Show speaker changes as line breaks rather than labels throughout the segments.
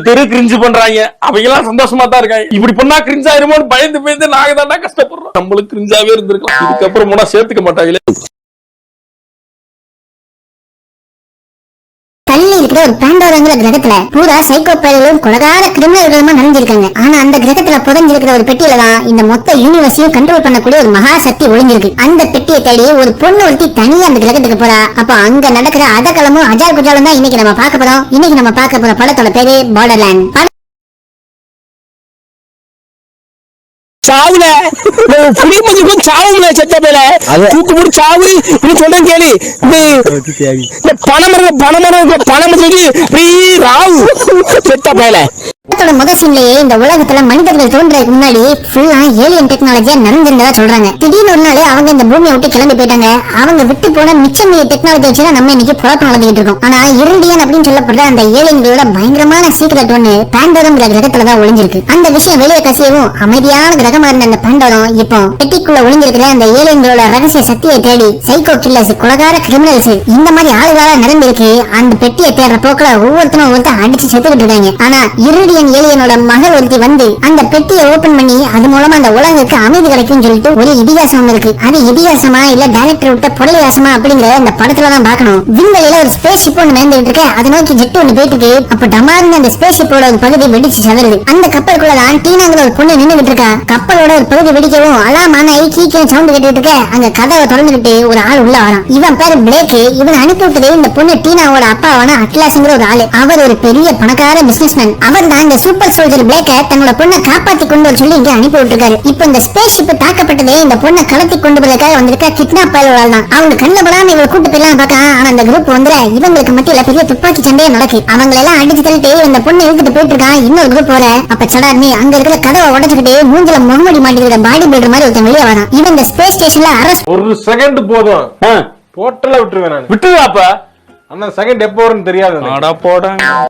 தெரு கிரிஞ்சு பண்றாங்க. அவங்க எல்லாம் சந்தோஷமா தான் இருக்காங்க. இப்படி பண்ணா கிரிஞ்ச் ஆயிருமோன்னு பயந்து நாங்க தானே கஷ்டப்படுறோம். நம்மளுக்கு கிரிஞ்சாவே இருந்திருக்கலாம். இதுக்கப்புறம் போனா சேர்த்துக்க மாட்டாங்களே.
இருக்கிற ஒரு பாண்டோராங்கிற கிரகத்துல பூரா சைக்கோ பயல்களும் கொலகார கிரிமினல்களுமா நிறைஞ்சிருக்காங்க. ஆனா அந்த கிரகத்துல புதைஞ்சிருக்கிற ஒரு பெட்டியில தான் இந்த மொத்த யூனிவர்ஸையும் கண்ட்ரோல் பண்ணக்கூடிய ஒரு மகா சக்தி ஒளிஞ்சிருக்கு. அந்த பெட்டியை தேடி ஒரு பொண்ணு ஒருத்தி தனியா அந்த கிரகத்துக்கு போறா. அப்ப அங்க நடக்கிற அதகலமும் அஜால் குஜாலும் தான் இன்னைக்கு நம்ம பார்க்க போறோம். இன்னைக்கு நம்ம பார்க்க போற படத்தோட பேரு பார்டர்லேண்ட்.
சாவுல புளி மஞ்சள் சாவுல செத்த பேர தூக்கு போட்டு சாவு இது சொல்றேன் கேளு. இந்த பணம் ராவு செத்த பேல
முதல் சீன்லயே இந்த உலகத்துல மனிதர்கள் தோன்றதுக்கு முன்னாடி ஃபுல்லா ஏலியன் டெக்னாலஜியா நிறைஞ்சிருந்ததா சொல்றாங்க. திடீர்னு ஒரு நாள் அவங்க இந்த பூமியை விட்டு கிளம்பி போயிட்டாங்க. அவங்க விட்டு போன மிச்சம் டெக்னாலஜி வச்சு நம்ம இன்னைக்கு குழப்பம் நடந்துகிட்டு இருக்கோம். ஆனா இருண்டியன் அப்படின்னு சொல்லப்படுற அந்த ஏலியன்களோட பயங்கரமான சீக்ரெட் ஒண்ணு பாண்டோரம்ங்கிற கிரகத்துலதான் ஒளிஞ்சிருக்கு. அந்த விஷயம் வெளியே கசியவும் அமைதியான கிரகமா இருந்த அந்த பாண்டோரம் இப்போ பெட்டிக்குள்ள ஒளிஞ்சிருக்கிற அந்த ஏலியன்களோட ரகசிய சக்தியை தேடி சைக்கோ கில்லர்ஸ், கொலகார கிரிமினல்ஸ் இந்த மாதிரி ஆளுகளா நிரம்பிருக்கு. அந்த பெட்டியை தேடுற போக்குல ஒவ்வொருத்தரும் அடிச்சு செத்துக்கிட்டு இருக்காங்க. ஆனா இருண்டியன் ஏலியனோட மகள் ஒருத்தி வந்து அந்த பெட்டியை ஓபன் பண்ணி அது மூலமா அந்த உலகத்துக்கு அமைதி கிடைக்கும் சொல்லிட்டு ஒரு இதிகாசம் இருக்கு. அது இதிகாசமா இல்ல டைரக்டர் விட்ட பொருளியாசமா அப்படிங்கிற இந்த படத்துலதான் பாக்கணும். விண்வெளியில ஒரு ஸ்பேஸ் ஷிப் ஒன்று மேந்துட்டு இருக்க, அதை நோக்கி ஜெட் ஒன்று போயிட்டு இருக்கு. அப்ப டமார்னு அந்த ஸ்பேஸ் ஷிப்போட ஒரு பகுதி வெடிச்சு சதறுது. அந்த கப்பலுக்குள்ளதான் டீனாங்கிற ஒரு பொண்ணு நின்னுகிட்டு இருக்கா. கப்பலோட ஒரு பகுதி வெடிக்கவும் அலாமான கீக்கிற சவுண்ட் கேட்டுட்டு இருக்க. அங்க கதவை திறந்துகிட்டு ஒரு ஆள் உள்ள வரான். இவன் பேரு பிளேக். இவன் அனுப்பி விட்டது இந்த பொண்ணு டீனாவோட அப்பாவான அட்லாஸ்ங்கிற ஒரு ஆளு. அவர் ஒரு பெரிய பணக்கார பிசினஸ்மேன். அவர் தான் இந்த சூப்பர் சோல்ஜர் பிளேக்க தன்னோட பொண்ணை காப்பாத்தி கொண்டு வர சொல்லி இங்க அனுப்பி விட்டுருக்காரு. இப்ப இந்த ஸ்பேஸ் ஷிப் தாக்கப்பட்டதே இந்த பொண்ணை கடத்தி கொண்டு போறதுக்காக வந்திருக்க கிட்னாப் பயல்களால் தான். அவங்க கண்ணுல படாம இவங்க கூட்டு போயிடலாம் பார்க்க. ஆனா அந்த குரூப் வந்து இவங்களுக்கு மத்தியில பெரிய துப்பாக்கி சண்டையே நடக்கு. அவங்க எல்லாம் அடிச்சு தள்ளிட்டு இந்த பொண்ணை இழுத்துட்டு போயிட்டு இருக்கான். இன்னொரு குரூப் வர அப்ப சடார்னு அங்க இருக்கிற கதவை உடைச்சுக்கிட்டு மூஞ்சில முகமூடி மாட்டிக்கிற பாடி பில்டர் மாதிரி ஒருத்தன் வெளியே வரான். இவன் இந்த ஸ்பேஸ் ஸ்டேஷன்ல அரெஸ்ட்
ஒரு செகண்ட் போதும் போட்டல விட்டுருவேன். விட்டுவாப்பா அந்த செகண்ட் எப்போ வரும்னு தெரியாது.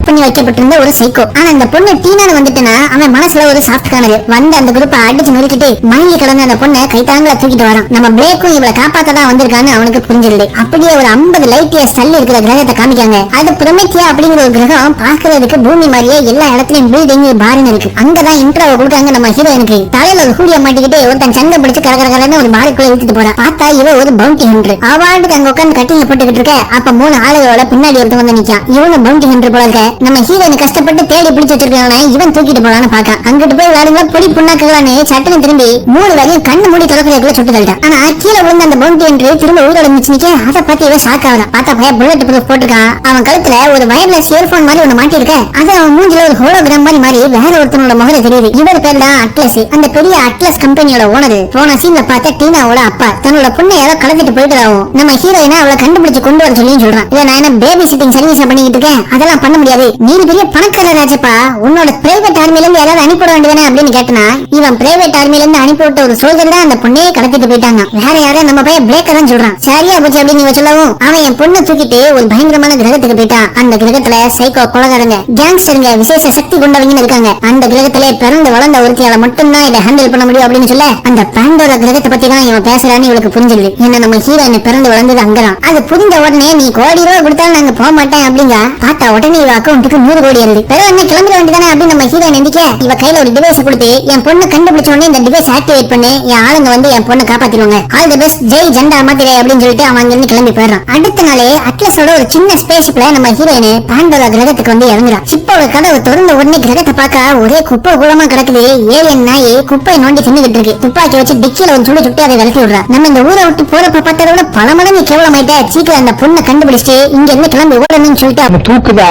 பண்ணி வைக்கப்பட்டிருந்த ஒரு சைக்கோ. ஆனா இந்த பொண்ணு டீனான்னு வந்துட்டுனா அவன் மனசுல ஒரு சாஃப்ட் கார்னர் வந்து அந்த குரூப்பை அடிச்சு நொறுக்கிட்டு மயங்கி கிடந்த அந்த பொண்ணை கைத்தாங்கள தூக்கிட்டு வரான். நம்ம பிளேக்கும் இவளை காப்பாத்ததான் வந்திருக்கான்னு அவனுக்கு புரிஞ்சிருது. அப்படியே ஒரு 50 லைட் இயர்ஸ் தள்ளி இருக்கிற கிரகத்தை காமிக்காங்க. அது பிரமித்தியா அப்படிங்கிற ஒரு கிரகம் பாக்குறதுக்கு பூமி மாதிரியே எல்லா இடத்துலயும் பில்டிங் பாருன்னு இருக்கு. அங்கதான் இன்ட்ரோவை கொடுக்காங்க நம்ம ஹீரோயினுக்கு. தலையில ஒரு ஹூடிய மாட்டிக்கிட்டு ஒருத்தன் சங்க பிடிச்சு கரகரன்னு ஒரு பாடிக்குள்ள இழுத்துட்டு போறான். பார்த்தா இவ ஒரு பவுண்டி ஹண்டர். அவார்டுக்கு அங்க உட்காந்து கட்டிங்க போட்டுக்கிட்டு இருக்க. அப்ப 3 ஆளுகளோட பின்னாடி ஒருத்தன் வந்து நிக்கான். இவங்க பவுண்டி ஹண்டர் போல இருக்க. நம்ம ஹீரோயினை கஷ்டப்பட்டு தேடி பிடிச்சு வச்சிருக்கானே இவன் தூக்கிட்டு போலான்னு பாக்கான். அங்கிட்டு போய் விளையாடுங்க பொடி புண்ணாக்குறானே சட்டுன்னு திரும்பி 3 வரையும் கண்ணு மூடி திறக்கிறதுக்குள்ள சுட்டு தள்ளிட்டான். ஆனா கீழே விழுந்த அந்த பவுண்டி ஹண்டர் திரும்ப உயிரோட நிச்சு நிக்க. அதை பார்த்து இவன் ஷாக் ஆகிறான். பார்த்தா பையன் புல்லட் ப்ரூஃப் போட்டிருக்கான். அவன் கழுத்துல ஒரு வயர்லெஸ் இயர்போன் மாதிரி ஒண்ணு மாட்டி இருக்க. அது அவன் மூஞ்சில ஒரு ஹோலோகிராம் மாதிரி மாறி வேற ஒருத்தனோட முகரை தெரியுது. இவர் பேர் தான் அட்லஸ். அந்த பெரிய அட்லஸ் கம்பெனியோட ஓனர். போன சீன்ல பார்த்த டீனாவோட அப்பா தன்னோட பொண்ணை யாரோ கடத்திட்டு போயிட்டு நம்ம ஹீரோயினை அவளை கண்டுபிடிச்சு கொண்டு வர சொல்லி சொல்றான். இதை நான் என்ன பேபி சிட்டிங் சர்வீஸ் பண்ணிட்டு இருக்கேன், அதெல்லாம் பண்ண முடியாது. நீ பெரிய பணக்கார ராஜப்பா, உன்னோட பிரைவேட் ஆர்மில இருந்து யாராவது அனுப்பிட வேண்டியதானே அப்படின்னு கேட்டனா இவன் பிரைவேட் ஆர்மில இருந்து அனுப்பிவிட்ட ஒரு சோல்ஜர் தான் அந்த பொண்ணையே கடத்திட்டு போயிட்டாங்க. வேற யாரும் நம்ம பையன் பிளேக்க தான் சொல்றான். சரியா போச்சு அப்படின்னு இவன் சொல்லவும் அவன் என் பொண்ணை தூக்கிட்டு ஒரு பயங்கரமான கிரகத்துக்கு போயிட்டான். அந்த கிரகத்துல சைக்கோ கொலகாரங்க கேங்ஸ்டருங்க விசேஷ சக்தி கொண்டவங்க இருக்காங்க. அந்த கிரகத்திலே பிறந்து வளர்ந்த ஒருத்தியால மட்டும்தான் இதை ஹேண்டில் பண்ண முடியும் அப்படின்னு சொல்ல அந்த பாண்டோர கிரகத்தை பத்தி தான் இவன் பேசுறான்னு இவளுக்கு புரிஞ்சிருது. என்ன நம்ம ஹீரோயின் பிறந்து வளர்ந்தது அங்கதான். அது புரிஞ்ச உடனே நீ கோடி ரூபாய் கொடுத்தாலும் நாங்க போக மாட்டேன் அப்படிங்க. பார்த்தா உடனே இவ அக்கௌண்ட்டுக்கு 100 கோடி இருந்து பிறகு என்ன கிளம்பிட வேண்டியதானே அப்படின்னு நம்ம ஹீரோயின் எந்திக்க இவ கையில ஒரு டிவைஸ் கொடுத்து என் பொண்ணு கண்டுபிடிச்ச உடனே இந்த டிவைஸ் ஆக்டிவேட் பண்ணி என் ஆளுங்க வந்து என் பொண்ணு காப்பாத்திடுவாங்க. ஆல் தி பெஸ்ட் ஜெய் ஜெண்டா மாத்திரே அப்படின்னு சொல்லிட்டு அவன் அங்கிருந்து கிளம்பி போயிடறான். அடுத்த நாளே அட்லஸோட ஒரு சின்ன ஸ்பேஸ்ஷிப்ல நம்ம ஹீரோயின் பாண்டோரா கிரகத்துக்கு வந்து இறங்குறா. ஷிப்போட கதவு திறந்த உடனே கிரகத்தை பார்க்க ஒரே குப்பை கூலமா கிடக்குது. ஏலியன் நாய் குப்பையை நோண்டி தின்னுகிட்டு இருக்கு. துப்பாக்கி வச்சு டிக்கில ஒரு சுட்டு அதை விரட்டி விடுறா. நம்ம இந்த ஊரை விட்டு போறப்ப பார்த்ததோட பல மடங்கு கேவலமாயிட்ட. சீக்கிரம் அந்த பொண்ணை கண்டுபிடிச்சிட்டு இங்க இருந்து கிளம்பி ஓடணும்னு சொல்லிட்டு
தூக்குதா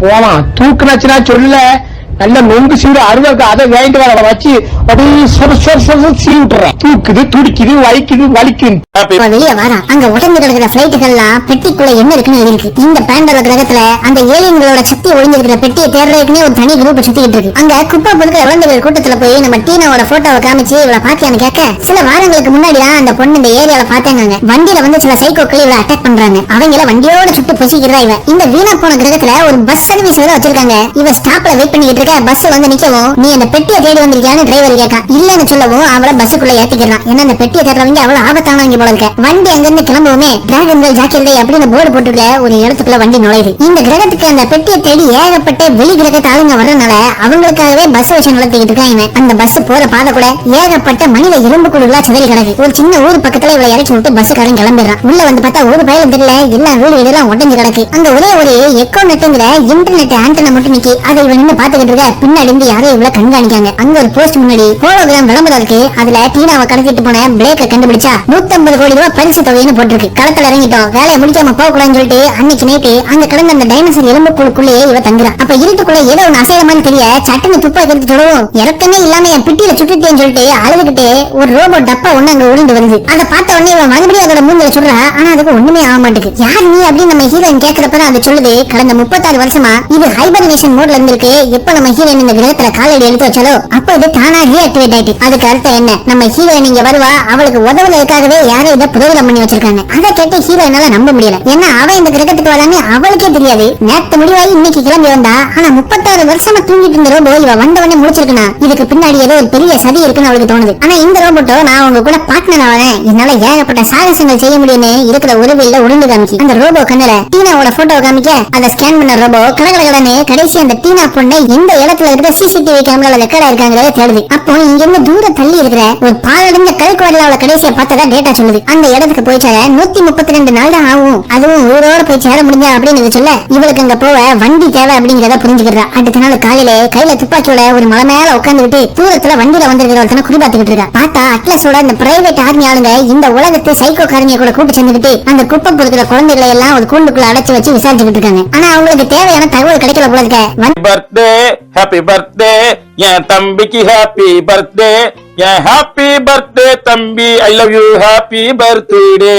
போலாம். தூக்குனாச்சுன்னா சொல்ல நல்ல நொங்கு சீடு அருவாக்கு அதை வேண்டிட்டு வர வச்சு தூக்குது துடிக்குது வலிக்குது வலிக்குது.
வெளியே வரா. அங்க உடம்பு கிடக்கிற பிளைட்டுகள்லாம் பெட்டிக்குள்ள என்ன இருக்குன்னு இருக்கு. இந்த பேண்டோர கிரகத்துல அந்த ஏலியன்களோட சக்தி ஒளிஞ்சிருக்கிற பெட்டியை தேடுறதுக்குன்னே ஒரு தனி குரூப் சுத்திட்டு இருக்கு. அங்க குப்பை பொறுக்கிற இளைஞர்கள் கூட்டத்துல போய் நம்ம டீனாவோட போட்டோவை காமிச்சு இவளை பாத்தியான்னு கேட்க சில வாரங்களுக்கு முன்னாடி தான் அந்த பொண்ணு இந்த ஏரியால பாத்தாங்க. வண்டியில வந்து சில சைக்கோக்கள் இவளை அட்டாக் பண்றாங்க. அவங்கள வண்டியோட சுட்டு பொசிக்கிறா. இவ இந்த வீணா போன கிரகத்துல ஒரு பஸ் சர்வீஸ் வச்சிருக்காங்க. இவ ஸ்டாப்ல வெயிட் பண்ணிட்டு இருக்க பஸ் வந்து நிக்கவும் நீ அந்த பெட்டியை தேடி வந்திருக்கியான்னு டிரைவர் கேட்கான். இல்லன்னு சொல்லவும் அவளை பஸ்ஸுக்குள்ள ஏத்திக்கிறான். ஏன்னா அந்த பெட்டியை தேடுறவங்க அவ்வளவு ஆபத்தானவங்க போல இருக்க. வண்டி அங்கிருந்து கிளம்பவுமே டிராகன்கள் ஜாக்கிரதை அப்படின்னு போர்டு போட்டுருக்க ஒரு இடத்துக்குள்ள வண்டி நுழையுது. இந்த கிரகத்துக்கு அந்த பெட்டியை தேடி ஏகப்பட்ட வெளி கிரகத்து ஆளுங்க வர்றதுனால அவங்களுக்காகவே பஸ் வச்சு நடத்திக்கிட்டு இருக்காங்க. அந்த பஸ் போற பாதை கூட ஏகப்பட்ட மனித எலும்பு குழுகளா சிதறி கிடக்கு. ஒரு சின்ன ஊர் பக்கத்துல இவளை இறக்கி விட்டு பஸ்ஸுக்காரன் கிளம்பிடுறான். உள்ள வந்து பார்த்தா ஒரு பயலும் தெரியல, எல்லா வீடு வீடெல்லாம் உடஞ்சு கிடக்கு. அங்க ஒரே ஒரு எக்கோ நெட்டுங்கிற இன்டர்நெட் ஆண்டனா மட்டும் நிக்கி. அதை இவன் நின்று பாத்துக்கிட்டு இருக்க. பின்னாடி இருந்து யாரோ இவ்வளவு கண்காணிக்காங்க. அங்க ஒரு போஸ்ட் முன்னாடி ஹோலோகிராம் விளம்பரம் இருக்கு. அதுல டீனாவை கடத்திட்டு போன பிளேக்க கண்டுபிடிச்சா 150 கோடி ரூபாய் பரிசு தொகைன்னு போட்டிருக்கு. களத்துல இறங்கிட்டோம், வேலையை முடிக்காம போக கூடாதுன்னு சொல்லிட்டு அன்னைக்கு நைட்டு அங்க கிடந்த அந்த டைனோசர் எலும்புக்குள்ளேயே இவ தங்குறா. அப்ப இருட்டுக்குள்ள ஏதோ ஒன்னு அசைற மாதிரி தெரிய சட்டுன்னு துப்பாக்கி எடுத்து சொல்லவும் இறக்கமே இல்லாம என் பிட்டியில சுட்டுட்டேன்னு சொல்லிட்டு அழுதுகிட்டே ஒரு ரோபோ டப்பா ஒண்ணு அங்க ஒளிந்து வருது. அதை பார்த்த உடனே இவன் மறுபடியும் அதோட மூஞ்சில சொல்றா. ஆனா அதுக்கு ஒண்ணுமே ஆக மாட்டேங்குது. யார் நீ அப்படின்னு நம்ம ஹீரோயின் கேட்கறப்பதான் அது சொல்லுது, கடந்த 36 வருஷமா இது ஹைபர்னேஷன் மோட்ல இருந்திருக்கு. எப்ப நம்ம ஹீரோயின் இந்த கிரகத்துல காலடி எடுத்து வச்சாலோ அப்ப இது தானா ரீஆக்டிவேட் ஆயிட்டு. அதுக்கு அர்த்தம் என்ன, நம்ம ஹீரோயின் இங்க வருவா, அவளுக்கு உதவுறதுக்காகவே யாரோ இதை புரோகிராம் பண்ணி வச்சிருக்காங்க. அதை கேட்டு ஹீரோயினால நம்ப முடியல. ஏன்னா அவ இந்த கிரகத்துக்கு வரான்னு அவளுக்கே தெரியாது. நேத்து முடிவாயி இன்னைக்கு கிளம்பி வந்தா. ஆனா 36 வருஷமா தூங்கிட்டு இருந்த ரோபோ இவ வந்தவனே முடிச்சிருக்கா. இதுக்கு பின்னாடி ஏதோ ஒரு பெரிய சதி இருக்குன்னு அவளுக்கு தோணுது. ஆனா இந்த ரோபோட்டோ நான் உங்க கூட பார்ட்னர் ஆவேன், என்னால ஏகப்பட்ட சாகசங்கள் செய்ய முடியும்னு இருக்கிற உறவில உருண்டு காமிச்சு அந்த ரோபோ கண்ணுல டீனாவோட போட்டோ காமிக்க அதை ஸ்கேன் பண்ண ரோபோ கடகடகடன்னு கடைசி அந்த டீனா பொண்ணை எந்த இடத்துல இருக்கிற சிசிடிவி கேமரால ரெக்கார்ட் ஆயிருக்காங்கிறத தேடுது. அப்போ இங்க இருந்து தூர தள்ளி இருக்கிற ஒரு பாலடைந்த கல்குவாரில அவளை கடைசியா பார்த்ததா டேட்டா சொல்லுது. அந்த இடத்துக்கு போய் சேர 132 நாள் தான் ஆகும். அதுவும் ஊரோட போய் சேர முடிஞ்சா அப்படின்னு சொல்ல இவளுக்கு அங்க போக வண்டி தேவை அப்படிங்கறத புரிஞ்சுக்கிறா. அடுத்த நாள் காலையில கையில துப்பாக்கியோட ஒரு மலை மேல உட்கார்ந்து விட்டு தூரத்துல வண்டியில வந்திருக்கிறவர்த்தன குறிபாத்துக்கிட்டு இருக்கா. பார்த்தா அட்லஸோட அந்த பிரைவேட் ஆர்மி ஆளுங்க இந்த உலகத்தை சைக்கோ காரணியை கூட கூட்டு சேர்ந்துட்டு அந்த குப்பை பொறுக்கிற குழந்தைகளை எல்லாம் ஒரு கூண்டுக்குள்ள அடைச்சு வச்சு விசாரிச்சுக்கிட்டு இருக்காங்க. ஆனா அவங்களுக்கு தேவையான தகவல் கிடைக்கல போல இருக்க.
பர்த்டே ஹாப்பி பர்த்டே என் தம்பிக்கு ஹாப்பி பர்த்டே என் ஹாப்பி பர்த்டே தம்பி I love you happy birthday.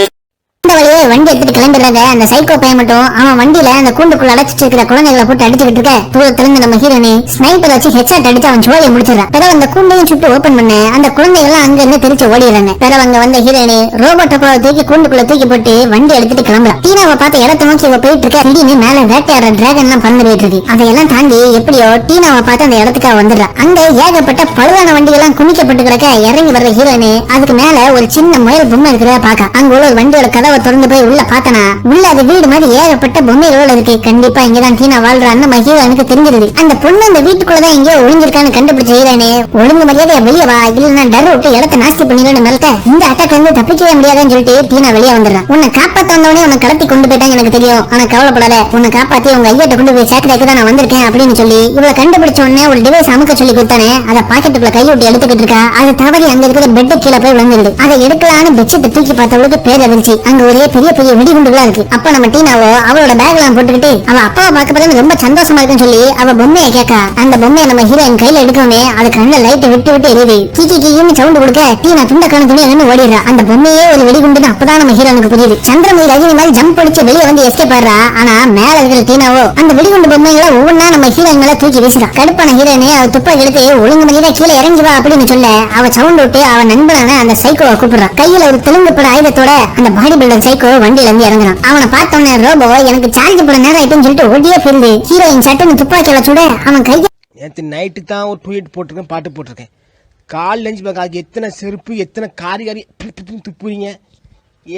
இந்த வழியே வண்டி எடுத்துட்டு கிளம்பிடுறாங்க. அந்த சைக்கோ பையன் மட்டும் அவன் வண்டியில அந்த கூண்டுக்குள்ள அடைச்சிட்டு இருக்கிற குழந்தைகளை போட்டு அடிச்சுக்கிட்டு இருக்க. தூரத்துல இருந்து நம்ம ஹீரோனி ஸ்னைப்பர் வச்சு ஹெட்ஷாட் அடிச்சு அவன் சோழியை முடிச்சிடறான். பிறகு அந்த கூண்டையும் சுட்டு ஓபன் பண்ண அந்த குழந்தைகள் அங்க இருந்து தெரிச்சு ஓடிடுறாங்க. பிறகு அங்க வந்த ஹீரோனி ரோபோட் டப்பாவை தூக்கி கூண்டுக்குள்ள தூக்கி போட்டு வண்டி எடுத்துட்டு கிளம்புறான். டீனாவை பார்த்த இடத்த நோக்கி இவ போயிட்டு இருக்க. திடீர்னு மேல வேட்டையாடுற டிராகன் எல்லாம் பறந்து போயிட்டு இருக்கு. அதையெல்லாம் தாண்டி எப்படியோ டீனாவை பார்த்து அந்த இடத்துக்கு வந்துடுறா. அங்க ஏகப்பட்ட பழுவான வண்டிகள்லாம் குமிக்கப்பட்டு கிடக்க. இறங்கி வர்ற ஹீரோனி அதுக்கு மேல ஒரு சின்ன முயல் பொம்மை இருக்கிறத பாக்க அங்க உள்ள ஒரு வண்டியோட கதவை திறந்து போய் உள்ள பார்த்தனா உள்ள அது வீடு மாதிரி ஏகப்பட்ட பொம்மைகளோட இருக்கு. கண்டிப்பா இங்கதான் டீனா வாழ்றான்னு ஹீரோனுக்கு தெரிஞ்சிருது. அந்த பொண்ணு அந்த வீட்டுக்குள்ளதான் எங்கேயோ ஒளிஞ்சிருக்கான்னு கண்டுபிடிச்ச ஹீரோனே ஒழுங்கு மரியாதையா வெளியே வா, இல்லன்னா டர் விட்டு இடத்த நாஸ்தி பண்ணிடுன்னு மிரட்ட இந்த அட்டாக் வந்து தப்பிக்கவே முடியாதுன்னு சொல்லிட்டு டீனா வெளியே வந்துடுறான். உன்னை காப்பாத்த வந்தவனே உன்னை கடத்தி கொண்டு போயிட்டாங்க எனக்கு தெரியும், ஆனா கவலைப்படாத, உன்னை காப்பாத்தி உங்க ஐயத்தை கொண்டு போய் சேர்க்கறதுக்கு தான் நான் வந்திருக்கேன் அப்படின்னு சொல்லி இவளை கண்டுபிடிச்ச உடனே ஒரு டிவைஸ் அமுக்க சொல்லி கொடுத்தானே. அதை பாக்கெட்டுக்குள்ள கைவிட்டு எடுத்துக்கிட்டு இருக்கா. அது தவறி அங்க இருக்கிற பெட்டு கீழே போய் விழுந்துருது. அதை எடுக்கலான்னு பெட்ஷீட்டை தூக்கி பார்த்தவளுக்கு பேர் அதிர்ச்சி. அங்க ஒரே பெரிய பெரிய வெடிகுண்டுகளா இருக்கு. அப்ப நம்ம டீனாவோ அவளோட பேக் எல்லாம் போட்டுக்கிட்டு அவ அப்பாவை பார்க்க போறது ரொம்ப சந்தோஷமா இருக்குன்னு சொல்லி அவ பொம்மையை கேட்கா. அந்த பொம்மையை நம்ம ஹீரோயின் கையில எடுக்கவே அது கண்ணுல லைட் விட்டு விட்டு எரியுது. கீக்கி கீன்னு சவுண்ட் கொடுக்க டீனா துண்ட கண்ணு துணி என்ன ஓடிடுறா. அந்த பொம்மையே ஒரு வெடிகுண்டுன்னு அப்பதான் நம்ம ஹீரோனுக்கு புரியுது. சந்திரமுகி ரஜினி மாதிரி ஜம்ப் அடிச்சு வெளியே வந்து எஸ்கேப் ஆடுறா. ஆனா மேல இருக்கிற டீனாவோ அந்த வெடிகுண்டு பொம்மைகளை ஒவ்வொன்னா நம்ம ஹீரோயின் மேல தூக்கி வீசுறா. கடுப்பான ஹீரோயினே அவ துப்பாக்கி எடுத்து ஒழுங்கு மணியில கீழே இறங்கி வா அப்படின்னு சொல்ல அவ சவுண்ட் விட்டு அவ நண்பனான அந்த சைக்கோவை கூப்பிடுறா. கையில ஒரு தெலுங்கு பட ஆயுதத்தோட அந்த பாடி பில்டர் சைக்கோ வண்டியில இருந்து இறங்குறான். அவனை பார்த்தோன்னே ரோபோ எனக்கு சார்ஜ் போட நேரம் ஆயிட்டுன்னு சொல்லிட்டு ஓடியே போயிருது. ஹீரோயின் சட்டுன்னு துப்பாக்கியில சுட அவன் கையை
நேற்று நைட்டு தான் ஒரு ட்வீட் போட்டிருக்கேன், பாட்டு போட்டிருக்கேன். கால் லஞ்ச் பேக் அதுக்கு எத்தனை செருப்பு எத்தனை காரி துப்புறீங்க.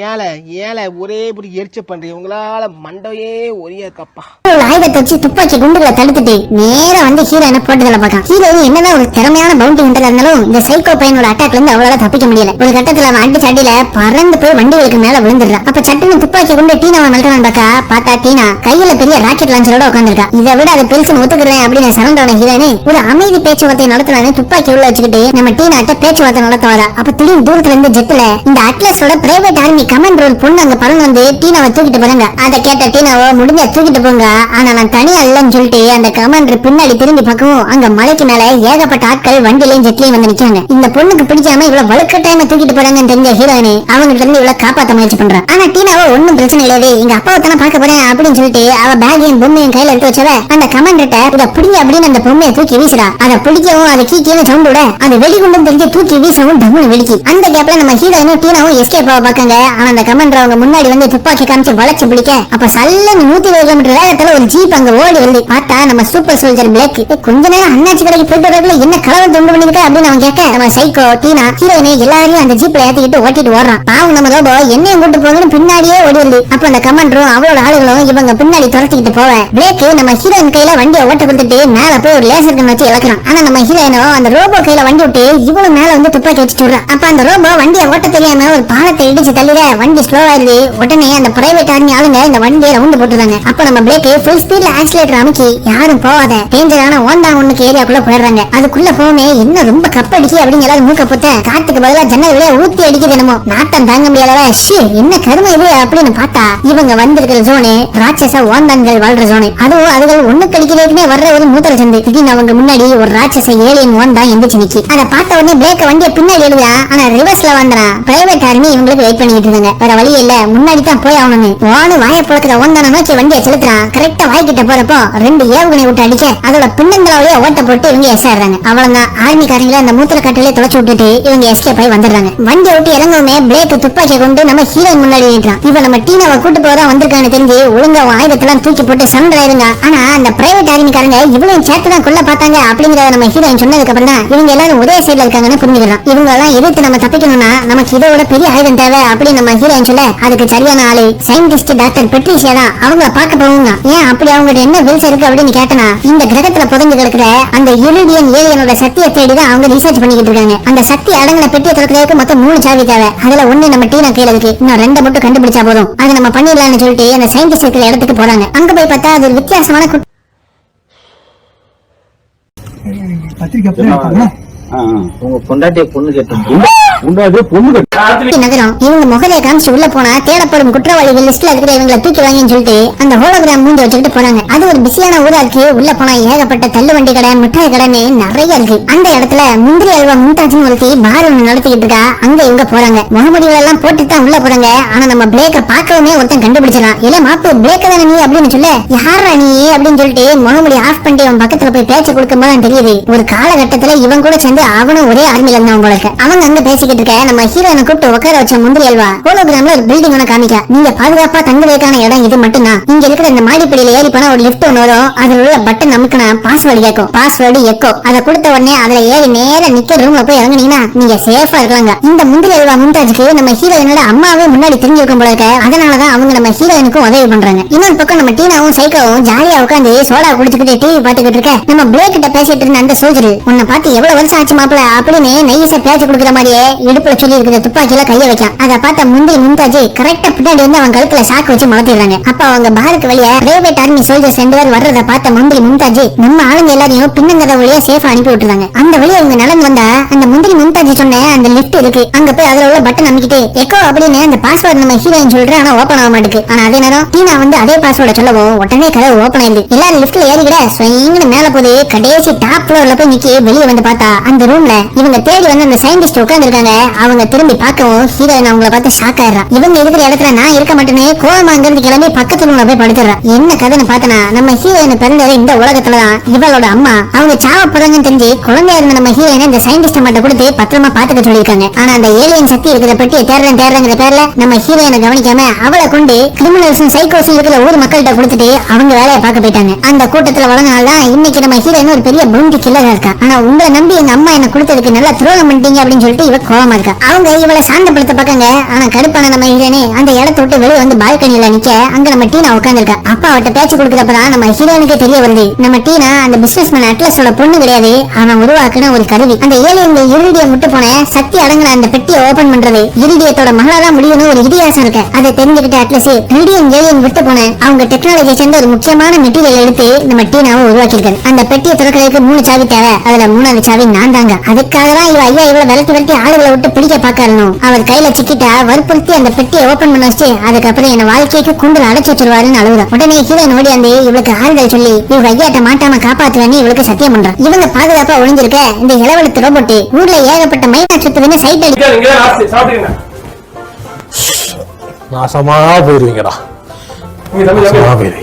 ஏழை ஒரே இப்படி எரிச்ச பண்றீங்க. உங்களால மண்டையே ஒரே இருக்கப்பா.
ஆயுதத்தை வச்சு துப்பாக்கி குண்டுகளை தடுத்துட்டு நேரா வந்து ஹீரோயினை போட்டுதல பார்க்கான். ஹீரோயின் என்னதான் ஒரு திறமையான பவுண்டி ஹண்டரா இருந்தாலும் இந்த சைக்கோ பையனோட அட்டாக்ல இருந்து அவளால தப்பிக்க முடியல. ஒரு கட்டத்துல அவன் அடிச்சு அடியில பறந்து போய் வண்டிகளுக்கு மேல விழுந்துடுறான். அப்ப சட்டுன்னு துப்பாக்கி கொண்டு டீனாவை மிரட்டலான்னு பார்த்தா டீனா கையில பெரிய ராக்கெட் லான்ச்சரோட உட்காந்துருக்கா. இதை விட அது பெருசுன்னு ஒத்துக்கிறேன் அப்படின்னு சரண்டான ஹீரோயினி ஒரு அமைதி பேச்சுவார்த்தை நடத்தலான்னு துப்பாக்கி உள்ள வச்சுக்கிட்டு நம்ம டீனாட்ட பேச்சுவார்த்தை நடத்த வரா. அப்ப திடீர்னு தூரத்துல இருந்து ஜெட்ல இந்த அட்லஸோட பிரைவேட் ஆர்மி கமாண்ட் ரோல் பொண்ணு அங்க பறந்து வந்து டீனாவை தூக்கிட்டு போறாங்க. அதை கேட்ட டீனாவோ முடிஞ்ச தூக்கிட்டு போங்க, ஆனா நான் தனியா இல்லன்னு சொல்லிட்டு அந்த கமாண்டர் பின்னாடி திரும்பி பார்க்கவும் அங்க மலைக்கு மேல ஏகப்பட்ட ஆட்கள் வண்டிலையும் ஜெட்லயும் வந்து நிக்காங்க. இந்த பொண்ணுக்கு பிடிக்காம இவ்வளவு வலுக்கட்டாயமா தூக்கிட்டு போறாங்கன்னு தெரிஞ்ச ஹீரோயினி அவங்க இருந்து இவ்வளவு காப்பாத்த முயற்சி பண்றா. ஆனா டீனாவோ ஒன்னும் பிரச்சனை கிடையாது, எங்க அப்பாவை தானே பார்க்க போறேன் அப்படின்னு சொல்லிட்டு அவ பேக்கையும் பொம்மையும் கையில எடுத்து வச்சவ அந்த கமாண்டர்ட்ட இத பிடிங்க அப்படின்னு அந்த பொம்மையை தூக்கி வீசுறா. அதை பிடிக்கவும் அதை கீக்கின்னு சவுண்ட் விட அது வெடிகுண்டும் தெரிஞ்சு தூக்கி வீசவும் டம்முன்னு வெடிச்சு. அந்த கேப்ல நம்ம ஹீரோயினும் டீனாவும் எஸ்கேப் ஆக பாக்காங்க. ஆனா அந்த கமாண்டர் அவங்க முன்னாடி வந்து துப்பாக்கி காமிச்சு வளைச்சு பிடிக்க அப்ப சல்லன்னு 120 கிலோமீட்டர் வேகத்துல ஒரு ஜீப் அங்க ஓடி வருது. பார்த்தா நம்ம சூப்பர் சோல்ஜர் பிளேக். கொஞ்ச நேரம் அண்ணாச்சி கடைக்கு போயிட்டு வரதுல என்ன கலவரம் தொண்டு பண்ணிருக்க அப்படின்னு அவன் கேட்க நம்ம சைக்கோ டீனா ஹீரோயினை எல்லாரையும் அந்த ஜீப்ல ஏத்திக்கிட்டு ஓட்டிட்டு ஓடுறான். பாவம் நம்ம ரோபோ என்னையும் கூட்டு போகணும்னு பின்னாடியே ஓடி வருது. அப்ப அந்த கமாண்டரும் அவளோட ஆளுகளும் இவங்க பின்னாடி துரத்திக்கிட்டு போவ பிளேக் நம்ம ஹீரோயின் கையில வண்டியை ஓட்ட கொடுத்துட்டு மேல போய் ஒரு லேசர் கன் வச்சு இழக்கிறான். ஆனா நம்ம ஹீரோயினோ அந்த ரோபோ கையில வண்டி விட்டு இவ்வளவு மேல வந்து துப்பாக்கி வச்சுட்டு விடுறான். அப்ப அந்த ரோபோ வண்டியை ஓட்ட தெரியாம ஒரு பாலத்தை இடிச்சு தள்ளிட வண்டி ஸ்லோ ஆயிருது. உடனே அந்த பிரைவேட் ஆர்மி ஆளுங்க இந்த வண்டியை ரவுண்ட் போட்டுறாங்க. அப்ப நம்ம பிரேக் ஃபுல் ஸ்பீட்ல ஆக்சிலேட்டர் அமைக்கி யாரும் போகாத டேஞ்சரான ஓண்டா ஒண்ணுக்கு ஏரியாக்குள்ள போயிடுறாங்க. அதுக்குள்ள போமே என்ன ரொம்ப கப்படிக்கு அப்படின்னு எல்லாரும் மூக்க போத்த காத்துக்கு பதிலா ஜன்னல் வழியா ஊத்தி அடிக்குது. என்னமோ நாட்டம் தாங்க முடியாத என்ன கருமை இது அப்படின்னு பார்த்தா இவங்க வந்திருக்கிற ஜோனு ராட்சச ஓந்தான்கள் வாழ்ற ஜோனு. அதுவும் அதுகள் ஒண்ணு கடிக்கிறதுக்குனே வர்ற ஒரு மூத்தர சந்து. திடீர்னு அவங்க முன்னாடி ஒரு ராட்சச ஏலியன் ஓந்தா எந்திரிச்சு நிக்கி. அதை பார்த்த உடனே பிரேக் வண்டியை பின்னாடி எழுதா. ஆனா ரிவர்ஸ்ல வந்தா பிரைவேட் ஆர்மி இவங்களுக்கு வெயிட் பண்ணிட்டு இருந்தாங்க. வேற வழி இல்ல முன்னாடி தான் போய் ஆகணும்னு வானு வாயை புழக்கிற ஓந்தான நோக்கி வண்டியை செலுத்துறான். கரெக்டா வாய்க்கிட்ட போறப்போ 2 ஏவுகணை விட்டு அடிக்க அதோட பின்னந்தராவையே ஓட்ட போட்டு இவங்க எஸ்ஆடுறாங்க. அவ்வளவுதான் ஆர்மிக்காரங்களை அந்த மூத்திர கட்டிலே தொலைச்சு விட்டுட்டு இவங்க எஸ்கேப் ஆகி வந்துடுறாங்க. வண்டியை விட்டு இறங்கவுமே பிளேக் துப்பாக்கியை கொண்டு நம்ம ஹீரோயின் முன்னாடி நின்றான். இவன் நம்ம டீனாவை கூட்டு போறதா வந்திருக்கான்னு தெரிஞ்சு ஒழுங்கா ஆயுதத்தெல்லாம் தூக்கி போட்டு சண்டை ஆயிருங்க. ஆனா அந்த பிரைவேட் ஆர்மிக்காரங்க இவ்வளவு சேர்த்து தான் கொல்ல பார்த்தாங்க அப்படிங்கறத நம்ம ஹீரோயின் சொன்னதுக்கு அப்புறம் தான் இவங்க எல்லாரும் ஒரே சைடுல இருக்காங்கன்னு புரிஞ்சுக்கலாம். இவங்க எல்லாம் எதிர்த்து நம்ம தப்பிக்கணும்னா நமக்கு இதோட பெரிய ஆயுதம் தேவை அப்படின்னு நம்ம ஹீரோயின் சொல்ல அதுக்கு சரியான ஆளு சயின்டிஸ்ட் டாக்டர் பெட்ரிஷியா தான். அவங்க பார்க்க போவாங்க. ஏன் அப்படி அவங்ககிட்ட என்ன வில்ஸ் இருக்கு அப்படின்னு கேட்டனா இந்த கிரகத்துல புதஞ்சு கிடக்குற அந்த இரிடியன் ஏலியனோட சக்தியை தேடிதான் அவங்க ரிசர்ச் பண்ணிக்கிட்டு இருக்காங்க. அந்த சக்தி அடங்கின பெட்டியை திறக்கிறதுக்கு மொத்தம் 3 சாவி தேவை. அதுல 1 நம்ம டீனா கையில இருக்கு. இன்னும் 2 மட்டும் கண்டுபிடிச்சா போதும். அதை நம்ம பண்ணிடலாம்னு சொல்லிட்டு அந்த சயின்டிஸ்ட் இருக்கிற இடத்துக்கு போறாங்க. அங்க போய் பார்த்தா அது ஒரு வித்தியாசமான
உங்க பொண்டாட்டிய பொண்ணு கேட்டீங்க
நகரம். இவங்க முகரையை காமிச்சு உள்ள போனா தேடப்படும் குற்றவாளிகள் லிஸ்ட்ல இருக்கிற இவங்களை தூக்கி வாங்கின்னு சொல்லிட்டு அந்த ஹோலோகிராம் மூஞ்சி வச்சுக்கிட்டு போறாங்க. அது ஒரு பிஸியான ஊரா இருக்கு. உள்ள போனா ஏகப்பட்ட தள்ளுவண்டி கடை மிட்டாய் கடைன்னு நிறைய இருக்கு. அந்த இடத்துல முந்திரி அல்வா மும்தாஜ்னு ஒருத்தி பார் ஒண்ணு நடத்திக்கிட்டு இருக்கா. அங்க இவங்க போறாங்க. முகமுடிவுல எல்லாம் போட்டு தான் உள்ள போறாங்க. ஆனா நம்ம பிளேக்க பார்க்கவுமே ஒருத்தன் கண்டுபிடிச்சிடலாம். இல்ல மாப்பு பிளேக்க தானே நீ அப்படின்னு சொல்ல யாரா நீ அப்படின்னு சொல்லிட்டு முகமுடி ஆஃப் பண்ணிட்டு அவன் பக்கத்துல போய் பேச்சு கொடுக்கும் போது தெரியுது ஒரு காலகட்டத்துல இவன் கூட சேர்ந்து அவனும் ஒரே ஆர்மில இருந்தான் உங்களுக்கு. அவங்க அங்க பேசிக்கிட்டு இருக்க நம்ம ஹீரோனை கூப்பிட்டு உட்கார வச்ச முந்திரி அல்வா ஹோலோகிராம்ல ஒரு பில்டிங் ஒண்ணு காமிக்க. நீங்க பாதுகாப்பா தங்குவதற்கான இடம் இது மட்டும்தான். இங்க இருக்கிற இந்த மாடிப்படியில ஏறி போனா ஒரு லிப்ட் ஒன்று வரும். அதுல உள்ள பட்டன் நமக்குனா பாஸ்வேர்டு கேட்கும். Password echo. அதை கொடுத்த உடனே அதுல ஏறி நேர நிக்க ரூம்ல போய் இறங்குனீங்கன்னா நீங்க சேஃபா இருக்கலாங்க. இந்த முந்திரி அல்வா மும்தாஜுக்கு நம்ம ஹீரோயினோட அம்மாவே முன்னாடி தெரிஞ்சிருக்கும் போல இருக்க. அதனாலதான் அவங்க நம்ம ஹீரோயினுக்கும் உதவி பண்றாங்க. இன்னொரு பக்கம் நம்ம டீனாவும் சைக்கோவும் ஜாலியா உட்காந்து சோடா குடிச்சுக்கிட்டு டிவி பாத்துக்கிட்டு இருக்க. நம்ம பிளேக் கிட்ட பேசிட்டு இருந்த அந்த சோல்ஜர் உன்னை பார்த்து எவ்வளவு வருஷம் ஆச்சு மாப்பிள அப்படின்னு நைஸா பேச்சு கொடுக்குற மாதிரியே இடுப்புல சொல்லி இருக்கிற துப்பாக்கியில கைய வைக்கான். அதை பார்த்த முந்திரி மும்தாஜ் கரெக்டா பின்னாடி வந்து அவன் கழுத்துல சாக்கு வச்சு மலத்திடுறாங்க. அப்ப அவங்க பாருக்கு வழியா பிரைவேட் ஆர்மி சோல்ஜர்ஸ் 2 பேர் வர்றத பார்த்த முந்திரி மும்தாஜ் நம்ம ஆளுங்க எல்லாரையும் பின்னங்கத வழியா சேஃபா அனுப்பி விட்டுறாங்க. அந்த வழியா அவங்க நடந்து வந்தா அந்த முந்திரி மும்தாஜ் சொன்ன அந்த லிஃப்ட் இருக்கு. அங்க போய் அதுல உள்ள பட்டன் அமைக்கிட்டு எக்கோ அப்படின்னு அந்த பாஸ்வேர்டு நம்ம ஹீரோயின் சொல்றேன். ஆனா ஓபன் ஆக மாட்டேங்குது. ஆனா அதே நேரம் டீனா வந்து அதே பாஸ்வேர்டை சொல்லவும் உடனே கதவு ஓபன் ஆயிடுது. எல்லாரும் லிஃப்ட்ல ஏறிக்கிட ஸ்வைங்னு மேல போது கடைசி டாப் ஃப்ளோர்ல போய் நிக்கி வெளியே வந்து பார்த்தா அந்த ரூம்ல இவங்க தேடி வந்து அந்த சயின்டிஸ்ட் உட்கார்ந்திருக்காங்க. அவங்க திரும்பி பார்க்கவும் ஹீரோயின் அவங்கள பார்த்து ஷாக் ஆயிடுறா. இவங்க இருக்கிற இடத்துல நான் இருக்க மாட்டேன்னு கோவமா அங்கிருந்து கிளம்பி பக்கத்து ரூம்ல போய் படுத்துறா. என்ன கதைன்னு பார்த்தனா நம்ம ஹீரோயின் பிறந்தது இந்த உலகத்துலதான். இவளோட அம்மா அவங்க சாவ போறாங்கன்னு தெரிஞ்சு குழந்தையா இருந்த நம்ம ஹீரோயின் இந்த சயின்டிஸ்ட் மட்டும் கொடுத்து பத்திரமா பாத்துக்க சொல்லியிருக்காங்க. ஆனா அந்த ஏலியன் சக்தி இருக்கிற பெட்டியை தேடுறேங்கிற பேர்ல நம்ம ஹீரோயினை கவனிக்காம அவளை கொண்டு கிரிமினல்ஸும் சைக்கோஸும் இருக்கிற ஊர் மக்கள்கிட்ட கொடுத்துட்டு அவங்க வேலையை பார்க்க போயிட்டாங்க. அந்த கூட்டத்துல வளர்ந்தனால்தான் இன்னைக்கு நம்ம ஹீரோயின் ஒரு பெரிய பவுண்டி கில்லரா இருக்கா. ஆனா உங்களை நம்பி எங்க அம்மா என்ன கொடுத்ததுக்கு நல்லா துரோகம் பண்ணிட்டீங்க அப்படின்னு சொல்லிட்டு இவ கோவமா இருக்கா. அவங்க இவளை சாந்தப்படுத்த பாக்காங்க. ஆனா கடுப்பான நம்ம ஹீரோனே அந்த இடத்த விட்டு வெளியே வந்து பால்கனியில நிக்க அங்க நம்ம டீனா உட்கார்ந்திருக்கா. அப்பா அவட்ட பேச்சு கொடுக்கறப்பதான் நம்ம ஹீரோனுக்கு தெரிய வருது நம்ம டீனா அந்த பிசினஸ் மேன் அட்லஸோட பொண்ணு கிடையாது. அவன் உருவாக்குன ஒரு கருவி. அந்த ஏலியன்கள் இரிடியம் விட்டு போன சக்தி அடங்கின அந்த பெட்டியை ஓபன் பண்றது இரிடியத்தோட மகளாதான் முடியும்னு ஒரு இதிகாசம் இருக்கு. அதை தெரிஞ்சுக்கிட்ட அட்லஸ் இரிடியம் ஏலியன் விட்டு போன அவங்க டெக்னாலஜி சேர்ந்த ஒரு முக்கியமான மெட்டீரியல் எடுத்து நம்ம டீனாவை உருவாக்கியிருக்காரு. அந்த பெட்டியை திறக்கிறதுக்கு 3 சாவி தேவை. அதுல 3வது சாவி நான் தாங்க. அதுக்காக தான் இவ ஐயா இவ்வளவு விரட்டி ஆளுகளை விட்டு பிடிக்க பாக்கணும். அவர் கையில சிக்கிட்டா வற்புறுத்தி அந்த பெட்டியை ஓபன் பண்ண வச்சு அதுக்கப்புறம் என்ன வாழ்க்கைக்கு கூண்டுல அடைச்சு வச்சிருவாருன்னு அழுகுறா. உடனே ஹீரோயின் ஓடி வந்து இவளுக்கு ஆறுதல் சொல்லி இவங்க ஐயாட்ட மாட்டாம காப்பாத்துவேன்னு இவளுக்கு சத்தியம் பண்றான். இவங்க பாதுகாப்பா ஒளிஞ்சிருக்க இந்த இளவெழுத்து ரோபோட் ஊர்ல ஏகப்பட்ட மைனா சுத்துதுன்னு சைட் அடிக்க
நாசமா போயிருவீங்கடா.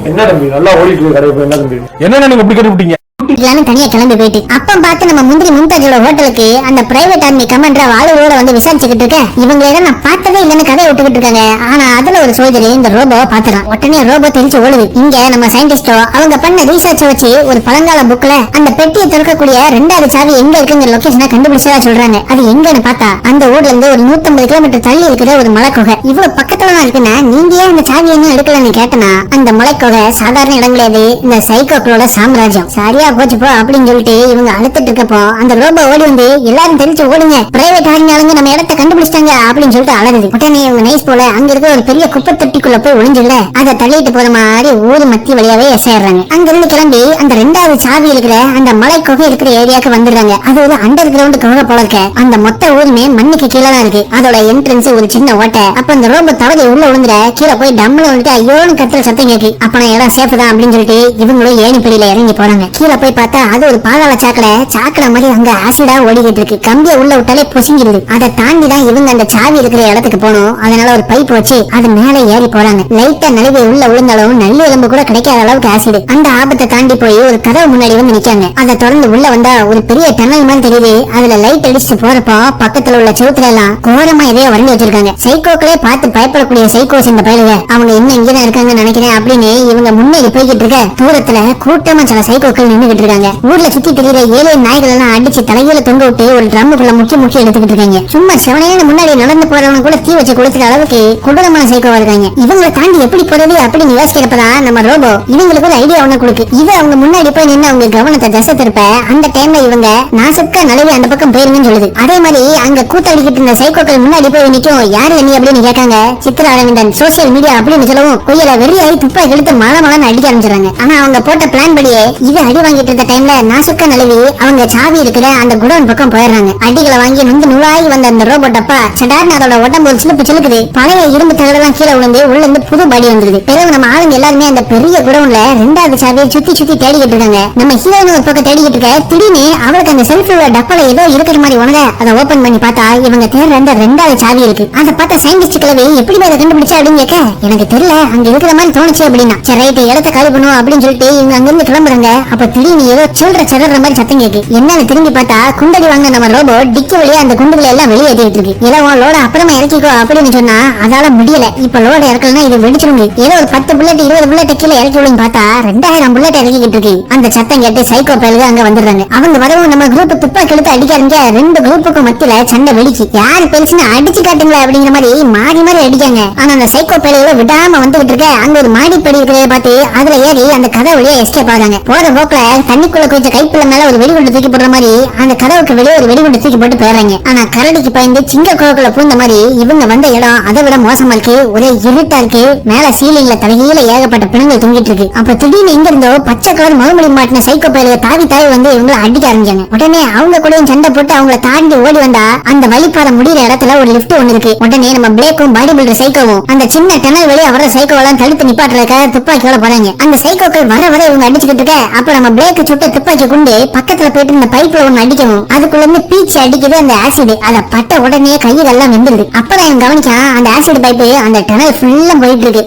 என்ன தம்பி நல்லா ஓடிட்டு கடை என்ன தம்பி என்ன நீங்க இப்படி கட்டிவிட்டீங்க
சாப்பிட்டுக்கலாம்னு தனியா கிளம்பி போயிட்டு அப்ப பார்த்து நம்ம முந்திரி மும்தாஜோட ஹோட்டலுக்கு அந்த பிரைவேட் ஆர்மி கமாண்டர் ஆளுகளோட வந்து விசாரிச்சுக்கிட்டு இருக்க இவங்க எல்லாம் நான் பார்த்ததே இல்லன்னு கதையை விட்டுக்கிட்டு இருக்காங்க. ஆனா அதுல ஒரு சோல்ஜர் இந்த ரோபோவை பாத்துறான். உடனே ரோபோ தெரிஞ்சு ஓடுது. இங்க நம்ம சயின்டிஸ்டோ அவங்க பண்ண ரீசர்ச் வச்சு ஒரு பழங்கால புக்ல அந்த பெட்டியை திறக்கக்கூடிய 2வது சாவி எங்க இருக்குங்கிற லொகேஷனை கண்டுபிடிச்சதா சொல்றாங்க. அது எங்கன்னு பார்த்தா அந்த ஊர்ல இருந்து ஒரு 150 கிலோமீட்டர் தள்ளி இருக்கிற ஒரு மலைக்குகை. இவ்வளவு பக்கத்துல தான் இருக்குன்னா நீங்க ஏன் இந்த சாவி என்ன எடுக்கலன்னு கேட்டனா அந்த மலைக்குகை சாதாரண இடம் கிடையாது, இந்த சைக்கோக்களோட சாம்ராஜ்யம். சரியா போச்சு போ அப்படின்னு சொல்லிட்டு இவங்க அழுத்திட்டு இருக்கப்போ அந்த ரோபோ ஓடி வந்து எல்லாரும் தெரிஞ்சு ஓடுங்க, பிரைவேட் ஆளுங்க நம்ம இடத்தை கண்டுபிடிச்சிட்டாங்க அப்படின்னு சொல்லிட்டு அழகுது. உடனே இவங்க நைஸ் போல அங்க இருக்க ஒரு பெரிய குப்பை தொட்டிக்குள்ள போய் ஒளிஞ்சுல அதை தள்ளிட்டு போற மாதிரி ஊர் மத்தி வழியாவே எசைறாங்க. அங்க இருந்து கிளம்பி அந்த 2வது சாவி இருக்கிற அந்த மலை குகை இருக்கிற ஏரியாக்கு வந்துடுறாங்க. அது ஒரு அண்டர் கிரவுண்ட் குகை போல இருக்க. அந்த மொத்த ஊருமே மண்ணுக்கு கீழே தான் இருக்கு. அதோட என்ட்ரன்ஸ் ஒரு சின்ன ஓட்டை. அப்ப அந்த ரோபோ தவறி உள்ள விழுந்துற கீழே போய் டம்ல வந்துட்டு ஐயோன்னு கத்துற சத்தம் கேக்கு. அப்ப நான் இடம் சேஃப் தான் அப்படின்னு சொல்லிட்டு இவங்களும் ஏணிப்படியில இறங்கி போறாங்க. கீழே போய் பார்த்தா அது ஒரு பாதாள சாக்கடை மாதிரி அங்க ஆசிடா ஓடிக்கிட்டு இருக்கு. கம்பிய உள்ள விட்டாலே பொசுங்கிடுது. அதை தாண்டி தான் இவங்க அந்த சாவி இருக்கிற இடத்துக்கு போனோம். அதனால ஒரு பைப் வச்சு அது மேல ஏறி போறாங்க. லைட்டா நழுவி உள்ள விழுந்தாலும் நல்ல எலும்பு கூட கிடைக்காத அளவுக்கு ஆசிடு. அந்த ஆபத்தை தாண்டி போய் ஒரு கதவு முன்னாடி வந்து நிக்காங்க. அதை தொடர்ந்து உள்ள வந்தா ஒரு பெரிய டனல் மாதிரி தெரியுது. அதுல லைட் அடிச்சு போறப்போ பக்கத்துல உள்ள செவுத்துல எல்லாம் கோரமா எதையோ வரைஞ்சி வச்சிருக்காங்க. சைக்கோக்களே பார்த்து பயப்படக்கூடிய சைக்கோஸ் இந்த பயிலுங்க. அவங்க இன்னும் இங்கதான் இருக்காங்கன்னு நினைக்கிறேன் அப்படின்னு இவங்க முன்னேறி போய்கிட்டு இருக்க தூரத்துல கூட்டமா சில சைக்கோக்கள் நின்றுகிட்டு இருக்காங்க. ஊர்ல சுத்தி தெரியுற ஏலியன் நாய்கள் எல்லாம் அடிச்சு தலையில தொங்க விட்டு ஒரு ட்ரம்முக்குள்ள முக்கிய எடுத்துக்கிட்டு இருக்காங்க. சும்மா செவனையான முன்னாடி நடந்து போறவங்க கூட தீ வச்சு கொடுத்துற அளவுக்கு கொடூரமான சைக்கோவா இருக்காங்க. இவங்களை தாண்டி எப்படி போறது அப்படின்னு யோசிக்கிறப்பதான் நம்ம ரோபோ இவங்களுக்கு ஒரு ஐடியா ஒண்ணு கொடுக்கு. இது அவங்க முன்னாடி போய் நின்று அவங்க கவனத்தை திசை திருப்ப அந்த டைம்ல இவங்க நாசுக்கா நழுவி அந்த பக்கம் போயிருங்கன்னு சொல்லுது. அதே மாதிரி அங்க கூத்தாடிக்கிட்டு இருந்த சைக்கோக்கள் முன்னாடி போய் நிக்கும். யாரு நீ அப்படின்னு கேட்காங்க. சித்ரா அரவிந்தன் சோசியல் மீடியா அப்படின்னு சொல்லவும் கொய்யில வெறியாகி துப்பாக்கி எடுத்து மழை அடிக்க ஆரம்பிச்சாங்க. ஆனா அவங்க போட்ட பிளான் படியே இது அடி வாங்கிட்டு இருந்த டைம்ல நாசுக்கா நழுவி அவங்க சாவி இருக்கிற அந்த குடோன் பக்கம் போயிடுறாங்க. அடிகளை வாங்கி நொந்து நுழாகி வந்த அந்த ரோபோட் அப்பா சடார்னு அதோட உடம்பு ஒரு சிலுக்குது. பழைய இரும்பு தகடெல்லாம் கீழே விழுந்து உள்ள இருந்து புது பாடி வந்துருது. பிறகு நம்ம ஆளுங்க எல்லாருமே அந்த பெரிய குடோன்ல 2வது சாவியை சுத்தி தேடிக்கிட்டு இருக்காங்க. நம்ம ஹீரோயின் ஒரு பக்கம் தேடிக்கிட்டு இருக்க திடீர்னு அவளுக்கு அந்த செல்ஃபோட டப்பால ஏதோ இருக்கிற மாதிரி உணர அதை ஓபன் பண்ணி பார்த்தா இவங்க தேடுற அந்த 2வது சாவி இருக்கு. அதை பார்த்தா சயின்டிஸ்ட் கிளவி எப்படி அதை கண்டுபிடிச்சா அப்படின்னு கேட்க எனக்கு தெரியல அங்க இருக்கிற மாதிரி தோணுச்சு அப்படின்னா சரி ரைட் இடத்த காலி பண்ணுவோம் அப்படின்னு சொல்லிட்டு இவங்க அங்க இருந்து கிளம்புறாங்க. அப்ப திடீர்னு ஏதோ சொல்ற மாதிரி சத்தம் கேக்கு. என்னன்னு திரும்பி பார்த்தா குண்டடி வாங்க நம்ம ரோபோ டிக்கி வழியா அந்த குண்டுகளை எல்லாம் வெளியேற்றிட்டு இருக்கு. ஏதோ லோட அப்புறமா இறக்கிக்கோ அப்படின்னு சொன்னா அதால முடியல. இப்ப லோட இறக்கலன்னா இது வெடிச்சிருங்க. ஏதோ ஒரு 10 புல்லட் 20 புல்லட் கீழே இறக்கி விடுன்னு பார்த்தா 2000 புல்லட் இறக்கிட்டு இருக்கு. அந்த சத்தம் கேட்டு சைக்கோ பயலுங்க அங்க வந்துடுறாங்க. அவங்க வரவும் நம்ம குரூப் துப்பாக்கி எடுத்து அடிக்காருங்க. 2 குரூப்புக்கும் மத்தியில சண்டை வெடிச்சு யாரு பெருசுன்னு அடிச்சு காட்டுங்களா அப்படிங்கிற மாதிரி மாறி அடிக்காங்க. ஆனா அந்த சைக்கோ பயலுகளை விடாம வந்துகிட்டு இருக்க அங்க ஒரு மாடிப்படி இருக்கிறத பார்த்து அதுல ஏறி அந்த கதை வழியா எஸ்கேப் ஆகாங்க. போற போக்குல தண்ணிக்குள்ள கொஞ்சம் கைப்புள்ள மேல ஒரு வெடிகுண்டு தூக்கி போடுற மாதிரி அந்த கதவுக்கு வெளியே ஒரு வெடிகுண்டு தூக்கி போட்டு போயிடுறாங்க. ஆனா கரடிக்கு பயந்து சிங்க கோக்குள்ள பூந்த மாதிரி இவங்க வந்த இடம் அதை விட மோசமா இருக்கு. ஒரே இருட்டா இருக்கு. மேல சீலிங்ல தலைகீழ ஏகப்பட்ட பிணங்கள் தொங்கிட்டு இருக்கு. அப்ப திடீர்னு இங்க இருந்தோ பச்சை கலர் மறுமொழி மாட்டின சைக்கோ பயலுக தாவி வந்து இவங்களை அடிக்க ஆரம்பிச்சாங்க. உடனே அவங்க கூட சண்டை போட்டு அவங்களை தாண்டி ஓடி வந்தா அந்த வழிபாதை முடிகிற இடத்துல ஒரு லிப்ட் ஒண்ணு இருக்கு. உடனே நம்ம பிளேக்கும் பாடி பில்டர் சைக்கோவும் அந்த சின்ன டனல் வழியா வர சைக்கோவெல்லாம் தடுத்து நிப்பாட்டுறதுக்காக துப்பாக்கியோட போறாங்க. அந்த சைக்கோக்கள் வர இவங்க அடிச்சுக்கிட்டு இருக்க அப்ப நம்ம பிளேக்கு சுட்ட துப்பாக்கி குண்டு பக்கத்துல போயிட்டு இந்த பைப்ல ஒண்ணு அடிக்கவும் அதுக்குள்ள இருந்து பீச்சு அடிக்குது அந்த ஆசிட். அதை பட்ட உடனே கையெல்லாம் வெந்துருது. அப்பதான் இவன் கவனிச்சா அந்த ஆசிட் பைப்பு அந்த டனல் ஃபுல்லா போயிட்டு இருக்கு.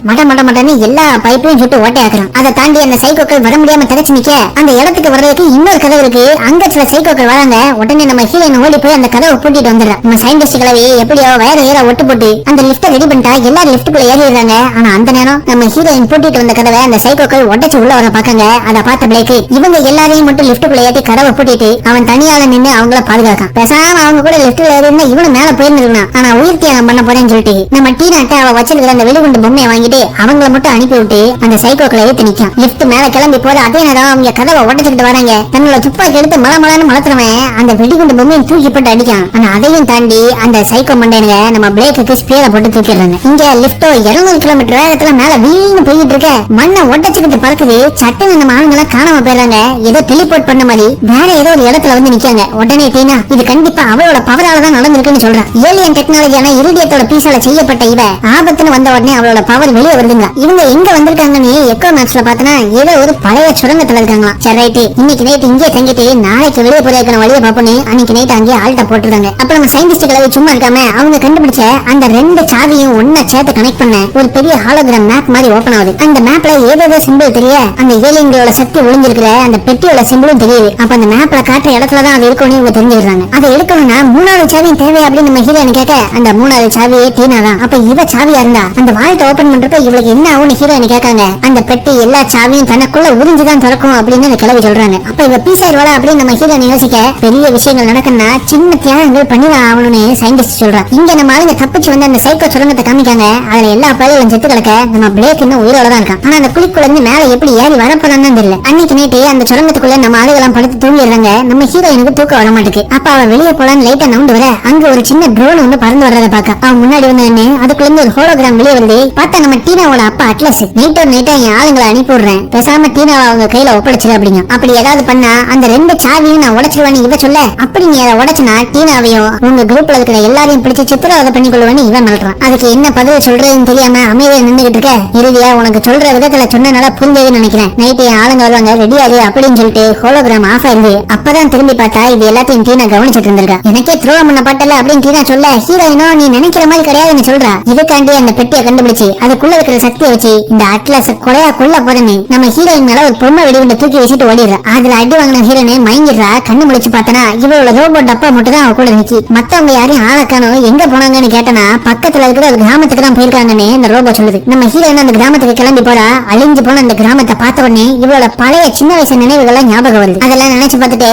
மட்டன்னு எல்லா பைப்பையும் சுட்டு ஓட்டையாக்குறான். அதை தாண்டி அந்த சைக்கோக்கள் வர முடியாம தடைச்சு நிக்க அந்த இடத்துக்கு வர்றதுக்கு இன்னொரு கதவு இருக்கு. அங்க சில சைக்கோக்கள் வராங்க. உடனே நம்ம ஹீரோயின் ஓடி போய் அந்த கதவை பூட்டிட்டு வந்துடுறான். நம்ம சயின்டிஸ்ட் கிளவி எப்படியோ வயர ஏற ஒட்டு போட்டு அந்த லிப்ட ரெடி பண்ணிட்டா எல்லாரும் லிப்டுக்குள்ள ஏறிடுறாங்க. ஆனா அந்த நேரம் நம்ம ஹீரோயின் பூட்டிட்டு வந்த கதவை அந்த சைக்கோக்கள் உடைச்சு உள்ள வர பாக்காங்க. அதை பார்த்த பிளேக்கு இவங்க எல்லாரையும் மட்டும் லிப்டுக்குள்ள ஏற்றி கதவை பூட்டிட்டு அவன் தனியால நின்று அவங்கள பாதுகாக்கான். பேசாம அவங்க கூட லிப்ட்ல ஏறினா இவனு மேல போயிருந்திருக்கான். ஆனா உயிர் தியாகம் பண்ண போறேன்னு சொல்லிட்டு நம்ம டீனாட்ட அவ வச்சிருக்கிற அந்த வெளிகுண்டு பொம்மையை வாங்கிட்டு அவங்கள மட்டும் அனுப்பி விட்டு அந்த சைக்கோக்களை ஏத்தி நிக்கான். லிப்ட் மேல கிளம்பி போற அதே நேரம் அவங்க கதவை உடைச்சுக்கிட்டு வராங்க. தன்னோட துப்பாக்கி எடுத்து மலமலன்னு மலத்துறவன் அந்த வெடிகுண்டு பொம்மையை தூக்கி போட்டு அடிக்கான். ஆனா அதையும் தாண்டி அந்த சைக்கோ மண்டையனுங்க நம்ம பிளேக்கு ஸ்பேரை போட்டு தூக்கிடுறாங்க. இங்க லிப்டோ 200 கிலோமீட்டர் வேகத்துல மேல வீழ்ந்து போயிட்டு இருக்க மண்ணை உடைச்சுக்கிட்டு பறக்குது. சட்டுன்னு நம்ம ஆளுங்களை காணாம போயிடுறாங்க. ஏதோ டெலிபோர்ட் பண்ண மாதிரி வேற ஏதோ ஒரு இடத்துல வந்து நிக்காங்க. உடனே டீனா இது கண்டிப்பா அவளோட பவரால தான் நடந்திருக்குன்னு சொல்றான். ஏலியன் டெக்னாலஜியான இரிடியத்தோட பீஸால செய்யப்பட்ட இவ ஆபத்துன்னு வந்த உடனே அவளோட பவர் வெளியே வருதுங்க. இவங்க எங்க வந்திருக்காங்கன்னு எக்கோ மேப்ஸ்ல பார்த்தனா ஏதோ ஒரு பழைய சுரங்கத்துல இருக்காங்களா. சரி ரைட்டு இன்னைக்கு நைட் இங்கே தங்கிட்டு நாளைக்கு வெளியே போறதுக்கான வழியை பார்ப்போன்னு அன்னைக்கு நைட் அங்கே ஆல்ட்ட போட்டுருக்காங்க. அப்ப நம்ம சயின்டிஸ்ட் கிளவி சும்மா இருக்காம அவங்க கண்டுபிடிச்ச அந்த 2 சாவியும் ஒன்னா சேர்த்து கனெக்ட் பண்ண ஒரு பெரிய ஹாலோகிராம் மேப் மாதிரி ஓபன் ஆகுது. அந்த மேப்ல ஏதோ சிம்பிள் தெரிய அந்த ஏலியன்களோட சக்தி ஒளிஞ்சிருக்கிற அந்த அந்த பெட்டியோட சிம்பிளும் தெரியுது. அப்ப அந்த மேப்ல காட்டுற இடத்துலதான் அது இருக்கணும் இவங்க தெரிஞ்சுக்கிறாங்க. அதை எடுக்கணும்னா 3வது சாவியும் தேவை அப்படின்னு நம்ம ஹீரோயின் கேட்க அந்த 3வது சாவியே டீனா தான். அப்ப இவ சாவியா இருந்தா அந்த வால்ட்டை ஓபன் பண்றப்ப இவளுக்கு என்ன ஆகும்னு ஹீரோயின் கேட்காங்க. அந்த பெட்டி எல்லா சாவியும் தனக்குள்ள உறிஞ்சுதான் திறக்கும் அப்படின்னு அந்த கிளவி சொல்றாங்க. அப்ப இவ பீஸ் ஆயிடுவாளா அப்படின்னு நம்ம ஹீரோயின் யோசிக்க பெரிய விஷயங்கள் நடக்குன்னா சின்ன தியாகங்கள் பண்ணிதான் ஆகணும்னு சயின்டிஸ்ட் சொல்றா. இங்க நம்ம ஆளுங்க தப்பிச்சு வந்து அந்த சைக்கோ சுரங்கத்தை காமிக்காங்க. அதுல எல்லா பயிலும் செத்து கிடக்க நம்ம பிளேக் இன்னும் உயிரோட தான் இருக்கான். ஆனா அந்த குழிக்குள்ள இருந்து மேல எப்படி ஏறி வரப்போறான்னு தெரியல. அன்னைக்கு நைட்டு அந்த சுரங்கத்துக்குள்ள நம்ம ஆளுகெல்லாம் படுத்து தூங்கிடுறாங்க. நம்ம ஹீரோயினுக்கு தூக்கம் வர மாட்டேங்குது. அப்ப அவ வெளியே போலான்னு லைட்டா நவுண்டு வர அங்க ஒரு சின்ன ட்ரோன் ஒண்ணு பறந்து வர்றத பாக்க அவன் முன்னாடி வந்து அதுக்குள்ள இருந்து ஒரு ஹோலோகிராம் வெளியே வருது. பார்த்தா நம்ம டீனாவோட அப்பா அட்லஸ். நைட்டா என் ஆளுங்களை அனுப்பி விடுறேன், பேசாம டீனாவை அவங்க கையில ஒப்படைச்சிரு அப்படிங்க. அப்படி ஏதாவது பண்ணா அந்த 2 சாவியும் நான் உடைச்சிருவேன்னு இவ சொல்ல, அப்படி நீ அதை உடைச்சனா டீனாவையும் உங்க குரூப்ல இருக்கிற எல்லாரையும் பிடிச்சு சித்திரவதை பண்ணி கொள்ளுவேன்னு இவன் மிரட்டுறான். அதுக்கு என்ன பதில் சொல்றதுன்னு தெரியாம அமைதியா நின்றுகிட்டு இருக்க. இறுதியா உனக்கு சொல்ற விதத்துல சொன்னனால புரிஞ்சதுன்னு நினைக்கிறேன். நைட்டு என் ஆளுங்க வருவாங்க, ரெடியாரு அப்படின்னு சொல்லிட்டு ஹோலோகிராம் ஆஃப் ஆயிருது. அப்பதான் திரும்பி பார்த்தா இது எல்லாத்தையும் டீனா கவனிச்சிட்டு இருந்திருக்கா. எனக்கே துரோகம் பண்ண பட்டல அப்படின்னு டீனா சொல்ல, ஹீரோயினோ நீ நினைக்கிற மாதிரி கிடையாதுன்னு சொல்றா. இதுக்காண்டி அந்த பெட்டியை கண்டுபிடிச்சு அதுக்குள்ள இருக்கிற சக்தியை வச்சு இந்த அட்லஸ் கொலையா கொல்ல போறேன்னு நம்ம ஹீரோயின் மேல ஒரு பொம்மை வெடிவிண்ட தூக்கி வச்சுட்டு ஓடிடுறா. அதுல அடி வாங்கின ஹீரோயினை மயங்கிடுறா. கண்ணு முடிச்சு பார்த்தனா இவளோட ரோபோட் அப்பா மட்டும் தான் அவ கூட நிக்கி. மத்தவங்க யாரையும் ஆளக்கானோ எங்க போனாங்கன்னு கேட்டனா பக்கத்துல இருக்கிற ஒரு கிராமத்துக்கு தான் போயிருக்காங்கன்னு இந்த ரோபோ சொல்லுது. நம்ம ஹீரோயின் அந்த கிராமத்துக்கு கிளம்பி போறா. அழிஞ்சு போன அந்த கிராமத்தை பார்த்த உடனே இவளோட பழைய சின்ன வயசு நினைவுகள் ஞாபகம் வருது. அதெல்லாம் நினைச்சு பார்த்துட்டு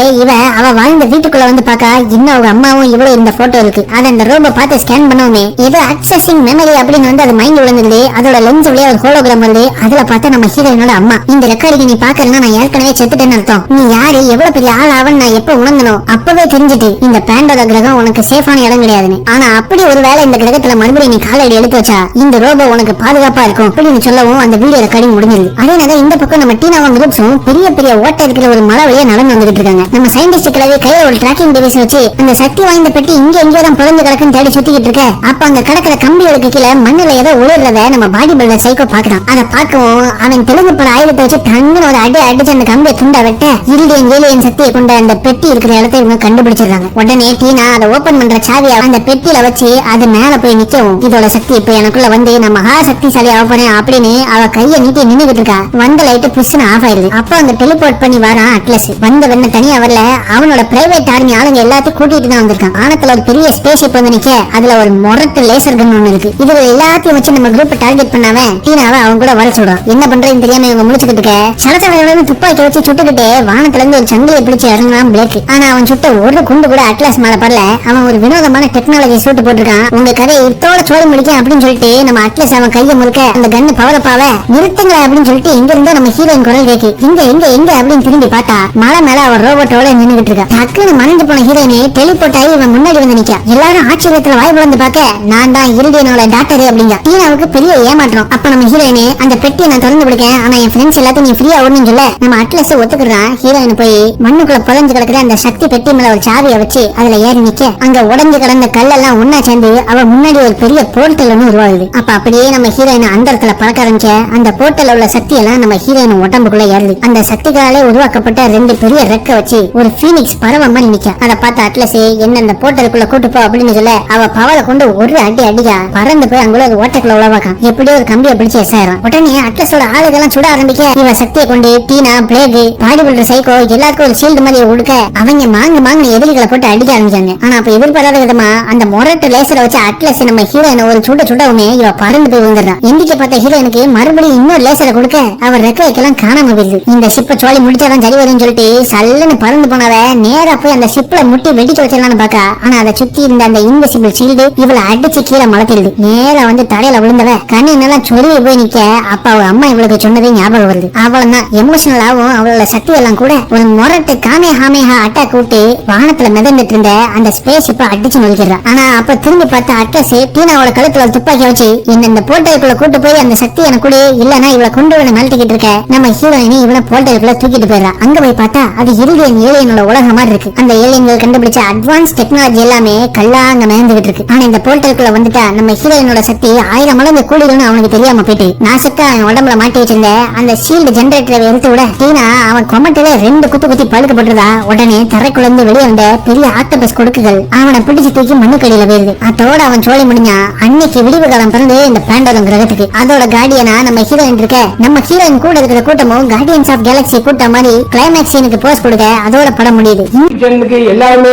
அவ வாழ்ந்த வீட்டுக்குள்ள வந்து பாக்கா இன்னும் அவங்க அம்மாவும் இவ்வளவு இருந்த போட்டோ இருக்கு. அதை அந்த ரோபோ பார்த்து ஸ்கேன் பண்ணவுமே ஏதோ அக்சஸிங் மெமரி அப்படின்னு வந்து அது மைண்ட் விழுந்துருது. அதோட லென்ஸ் வழியா ஒரு ஹோலோகிராம் வருது. அதுல பார்த்தா நம்ம ஹீரோயினோட அம்மா. இந்த ரெக்கார்டிங் நீ பாக்கலன்னா நான் ஏற்கனவே செத்துட்டேன்னு அர்த்தம். நீ யாரு எவ்வளவு பெரிய ஆள் ஆவன்னு நான் எப்ப உணர்ந்தனோ அப்பவே தெரிஞ்சுட்டு இந்த பேண்டோட கிரகம் உனக்கு சேஃபான இடம் கிடையாதுன்னு. ஆனா அப்படி ஒருவேளை இந்த கிரகத்துல மறுபடியும் நீ காலடி எடுத்து வச்சா இந்த ரோபோ உனக்கு பாதுகாப்பா இருக்கும் அப்படின்னு சொல்லவும் அந்த வீடியோ ரெக்கார்டிங் முடிஞ்சிருது. அதே நேரம் இந்த பக்கம் நம்ம டீனாவும் குரூப்ஸும் பெரிய பெரிய ஓட்ட இருக்கிற ஒரு மலை வழியா நடந்து வந்துட்டு இருக்காங்க. நம்ம சயின்டிஸ்ட் கிளவி கையில ஒரு டிராக்கிங் டிவைஸ் வச்சு அந்த சக்தி வாய்ந்த பெட்டி இங்க எங்கேயோ தான் புரஞ்சு கிடக்குன்னு தேடி சுத்திக்கிட்டு இருக்க. அப்ப அங்க கிடக்கிற கம்பிகளுக்கு கீழே மண்ணுல ஏதோ உழுறத நம்ம பாடி பில்டர் சைக்கோ பாக்குறான். அதை பார்க்கவும் அவன் தெலுங்கு பட ஆயுதத்தை வச்சு தங்கன்னு ஒரு அடிச்சு அந்த கம்பியை துண்டா வெட்ட இரிடியன் ஏலியன் சக்தியை கொண்ட அந்த பெட்டி இருக்கிற இடத்தை இவங்க கண்டுபிடிச்சிருக்காங்க. உடனே டீனா அதை ஓபன் பண்ற சாவியை அந்த பெட்டியில வச்சு அது மேல போய் நிக்கவும் இதோட சக்தி இப்ப எனக்குள்ள வந்து நான் மகா சக்திசாலி ஆக போறேன் அப்படின்னு அவ கையை நீட்டி நின்னுகிட்டு இருக்கா. வந்த லைட் புஷ்னு ஆஃப் ஆயிருது. அப்ப அந்த டெலிபோர்ட் பண்ணி வரான் அட்லஸ். வந்த வெண்ண தனியா வரல, அவனோட பிரைவேட் ஆர்மி ஆளுங்க எல்லாத்தையும் கூட்டிட்டு தான் வந்திருக்கான். ஆனத்துல ஒரு பெரிய ஸ்பேஸ் ஷிப் வந்து நிக்க அதுல ஒரு மொரட்டு லேசர் கன் ஒண்ணு இருக்கு. இதுல எல்லாத்தையும் வச்சு நம்ம குரூப் டார்கெட் பண்ணாம டீனாவை அவங்க கூட வர சொல்றான். என்ன பண்றதுன்னு தெரியாம இவங்க முடிச்சுக்கிட்டு இருக்க சடசடன்னு துப்பாக்கி வச்சு சுட்டுக்கிட்டு வானத்துல இருந்து ஒரு சங்கிலியை பிடிச்சு இறங்குறான் பிளேக். ஆனா அவன் சுட்ட ஒரு குண்டு கூட அட்லாஸ் மேல படல. அவன் ஒரு வினோதமான டெக்னாலஜி சூட்டு போட்டிருக்கான். உங்க கதை இதோட சோழி முடிக்க அப்படின்னு சொல்லிட்டு நம்ம அட்லஸ் அவன் கையை முறுக்க அந்த கன்னு பவரப்பாவ நிறுத்துங்க அப்படின்னு சொல்லிட்டு இங்க இருந்தோ நம்ம ஹீரோயின் குரல் கேக்கு இங்க எங்க எங்க அப்படின்னு திரும்பி பார்த்தா மலை மேல அவன் ரோபோட்டோட நின்னுகிட்டு இருக்கா. டக்குன்னு மறைஞ்சு போன ஹீரோயினை டெலிபோர்ட் ஆகி இவன் முன்னாடி வந்து நிக்க. எல்லாரும் ஆச்சரியத்துல வாய் பிளந்து பார்க்க நான் தான் இரிடியனோட டாக்டர் அப்படிங்க. டீனாவுக்கு பெரிய ஏமாற்றம். அப்ப நம்ம ஹீரோயினே அந்த பெட்டியை நான் திறந்து பிடிக்கேன், ஆனா என் ஃப்ரெண்ட்ஸ் எல்லாத்தையும் நீ ஃப்ரீயா ஓடணும்னு சொல்ல நம்ம அட்லஸ் ஒத்துக்குறான். ஹீரோயின் போய் மண்ணுக்குள்ள புதஞ்சு கிடக்குற அந்த சக்தி பெட்டி மேல ஒரு சாவியை வச்சு அதுல ஏறி நிக்க அங்க உடஞ்சு கிடந்த கல்லெல்லாம் ஒன்னா சேர்ந்து அவ முன்னாடி ஒரு பெரிய போர்ட்டல் ஒண்ணு உருவாகுது. அப்ப அப்படியே நம்ம ஹீரோயின் அந்த இடத்துல பறக்க ஆரம்பிச்ச அந்த போர்ட்டல் உள்ள சக்தி எல்லாம் நம்ம ஹீரோயின் உடம்புக்குள்ள ஏறுது. அந்த சக்திகளாலே உருவாக்கப்பட்ட 2 பெரிய ரெக்க வச்சு ஒரு பீனிக்ஸ் பறவை மாதிரி நிக்க. அதை பார்த்த அட்லஸ் என்ன அந்த போர்ட்டலுக்குள்ள கூட்டு போ அப்படின்னு சொல்ல அவ பவரை கொண்டு ஒரு அடிக்கா பறந்து போய் அங்குள்ள ஒரு ஓட்டக்குள்ள உழவாக்கான். எப்படியோ ஒரு கம்பியை பிடிச்சு எசாயிரும். உடனே அட்லஸோட ஆளுகெல்லாம் சுட ஆரம்பிக்க இவ சக்தியை கொண்டு டீனா பிளேக் பாடி பில்டர் சைக்கோ எல்லாருக்கும் ஒரு ஷீல்டு மாதிரி கொடுக்க அவங்க மாங்கு எதிரிகளை போட்டு அடிக்க ஆரம்பிச்சாங்க. ஆனா அப்ப எதிர்பாராத விதமா அந்த மொரட்டு லேசரை வச்சு அட்லஸ் நம்ம ஹீரோயினை ஒரு சுடவுமே இவ பறந்து போய் விழுந்துடுறான். எந்திக்க பார்த்த ஹீரோயினுக்கு மறுபடியும் இன்னொரு லேசரை கொடுக்க அவர் ரெக்க வைக்கலாம் காணாம போயிருது. இந்த ஷிப்பை சோழி முடிச்சாதான் சரி வரும்னு சொல்லிட்டு சல்லுன்னு பறந்து போனவ நேரா போய் அந்த ஷிப்ல முட்டி வெடிக்க வச்சிடலான்னு பாக்கா. ஆனா அதை சுத்தி இருந்த அந்த இன்விசிபிள் ஷீல்டு இவளை அடிச்சு கீழே மலத்திடுது. நேரா வந்து தடையில விழுந்தவ கண்ணு என்னெல்லாம் சொருவி போய் நிக்க. அப்ப அவ அம்மா இவளுக்கு சொன்னதே ஞாபகம் வருது. அவளதான் எமோஷனல் ஆகும். அவளோட சக்தி எல்லாம் கூட ஒரு மொரட்டு காமே ஹாமேஹா அட்டாக் விட்டு வானத்துல மிதந்துட்டு இருந்த அந்த ஸ்பேஸ் ஷிப்பை அடிச்சு நொழிக்கிறா. ஆனா அப்ப திரும்பி பார்த்த அட்லஸ் டீனாவோட கழுத்துல துப்பாக்கி வச்சு என்ன இந்த போர்ட்டலுக்குள்ள கூட்டு போய் அந்த சக்தி எனக்கு கூட இல்லன்னா இவளை கொண்டு வந்து மிரட்டிக்கிட்டு இருக்க. நம்ம ஹீரோயினி இவளை போர்ட்டலுக்குள்ள தூக்கிட்டு போயிடறா. அங்க போய் பார்த்தா அது இரிடியன் ஏலியனோட உலகம் மாதிரி இருக்கு. அந்த ஏலியன்கள் கண்டுபிடிச்ச அட்வான்ஸ் டெக்னாலஜி எல்லாமே கல்லா அங்க மிதந்துகிட்டு இருக்கு. ஆனா இந்த போர்ட்டலுக்குள்ள வந்துட்டா நம்ம ஹீரோயினோட சக்தி 1000 மடங்கு கூடிடும்னு அவனுக்கு தெரியாம போயிட்டு நாசக்கா அவன் உடம்புல மாட்டி வச்சிருந்த அந்த ஷீல்டு ஜெனரேட்டரை எடுத்து விட டீனா அவன் கொமட்டில 2 குத்தி பழுக்கப்பட்டிருந்தா. உடனே தரைக்குள்ள இருந்து வெளியே வந்த பெரிய ஆக்டோபஸ் கொடுக்குகள் அவனை பிடிச்சு தூக்கி மண்ணுக்கடியில போயிருது. அதோட அவன் சோழி முடிஞ்சா அன்னைக்கு விடிவு காலம் பிறந்து இந்த பேண்டோலம் கிரகத்துக்கு அதோட கார்டியனா நம்ம ஹீரோயின் இருக்க. நம்ம ஹீரோயின் கூட இருக்கிற கூட்டமும் கார்டியன்ஸ் ஆஃப் கேலக்சி கூட்ட மாதிரி கிளைமேக்ஸ் சீனுக்கு போஸ்ட் கொடுக்க அதோட படம் முடியுது.
சேனலுக்கு எல்லாருமே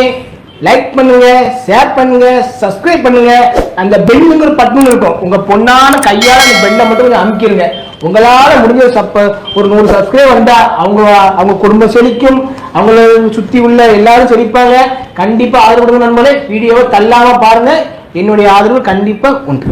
லைக் பண்ணுங்க, ஷேர் பண்ணுங்க, சப்ஸ்கிரைப் பண்ணுங்க. அந்த பெல்லுங்கிற பட்டன் இருக்கும், உங்க பொண்ணான கையால அந்த பெல்லை மட்டும் கொஞ்சம் அமுக்கிடுங்க. உங்களால முடிஞ்ச ஒரு 100 சப்ஸ்கிரைப் வந்தா அவங்க குடும்பம் செழிக்கும், அவங்கள சுத்தி உள்ள எல்லாரும் செழிப்பாங்க. கண்டிப்பா ஆதரவு கொடுங்க நண்பர்களே. வீடியோவை தள்ளாம பாருங்க, என்னுடைய ஆதரவு கண்டிப்பா உண்டு.